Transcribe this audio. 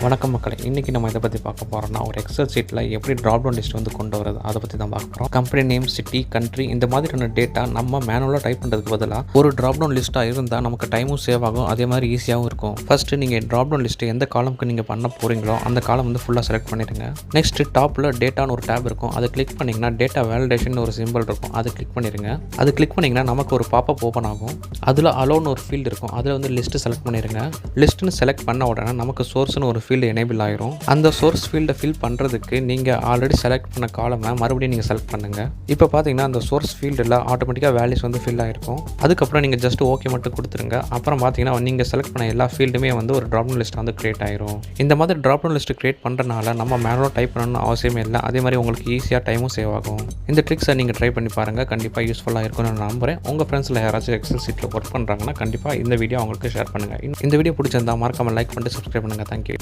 வணக்கம் மக்களே, இன்றைக்கி நம்ம இதை பற்றி பார்க்க போகிறோம்னா ஒரு எக்ஸல் ஷீட்டில் எப்படி ட்ராப் டவுன் லிஸ்ட் வந்து கொண்டு வரது அதை பற்றி தான் பார்க்க போகிறோம். கம்பெனி நேம், சிட்டி, கண்ட்ரி இந்த மாதிரியான டேட்டா நம்ம மேனுவலாக டைப் பண்ணுறதுக்கு பதிலாக ஒரு ட்ராப் டவுன் லிஸ்ட்டாக இருந்தால் நமக்கு டைமும் சேவ் ஆகும், அதே மாதிரி ஈஸியாகவும் இருக்கும். ஃபஸ்ட்டு நீங்கள் ட்ராப் டவுன் லிஸ்ட்டு எந்த காலமுக்கு நீங்கள் பண்ண போகிறீங்களோ அந்த காலம் வந்து ஃபுல்லாக செலக்ட் பண்ணிடுங்க. நெக்ஸ்ட்டு டாப்பில் டேட்டான்னு ஒரு டேப் இருக்கும், அதை கிளிக் பண்ணிங்கன்னா டேட்டா வேலிடேஷன் ஒரு சிம்பிள் இருக்கும், அதை கிளிக் பண்ணிடுங்க. அது கிளிக் பண்ணிங்கன்னா நமக்கு ஒரு பாப்பப் ஓப்பன் ஆகும். அதில் அலோன்னு ஒரு ஃபீல்டு இருக்கும், அதில் வந்து லிஸ்ட்டு செலக்ட் பண்ணிடுங்க. லிஸ்ட்டுன்னு செலக்ட் பண்ண உடனே நமக்கு சோர்ஸ்னு ஒரு ஃபீல்டு எனேபிள் ஆயிரும். அந்த சோர்ஸ் ஃபீல்டை ஃபில் பண்ணுறதுக்கு நீங்கள் ஆல்ரெடி செலக்ட் பண்ண காலமை மறுபடியும் நீங்கள் செலக்ட் பண்ணுங்கள். இப்போ பார்த்தீங்கன்னா அந்த சோர்ஸ் ஃபீல்டில் ஆட்டோமேட்டிக்காக வேல்யூஸ் வந்து ஃபில் ஆகிருக்கும். அதுக்கப்புறம் நீங்கள் ஜஸ்ட் ஓகே மட்டும் கொடுத்துருங்க. அப்புறம் பார்த்தீங்கன்னா நீங்கள் செலக்ட் பண்ண எல்லா ஃபீல்டுமே வந்து ஒரு ட்ராப் டவுன் லிஸ்ட் வந்து கிரியேட் ஆயிரும். இந்த மாதிரி ட்ராப் டவுன் லிஸ்ட் கிரியேட் பண்ணுறதுனால நம்ம மேனுவலாக டைப் பண்ணணும்னு அவசியமே இல்லை, அதே மாதிரி உங்களுக்கு ஈஸியாக டைமும் சேவ் ஆகும். இந்த ட்ரிக்ஸை நீங்கள் ட்ரை பண்ணி பாருங்கள், கண்டிப்பாக யூஸ்ஃபுல்லாக இருக்கும்னு நான் நம்புகிறேன். உங்கள் ஃப்ரெண்ட்ஸில் யாராச்சும் எக்ஸல் ஷீட்டில் ஒர்க் பண்ணுறாங்கன்னா கண்டிப்பாக இந்த வீடியோ அவங்களுக்கு ஷேர் பண்ணுங்கள். இந்த வீடியோ பிடிச்சிருந்தா மறக்காமல் லைக் பண்ணிட்டு சப்ஸ்கிரைப் பண்ணுங்கள். தேங்க்யூ.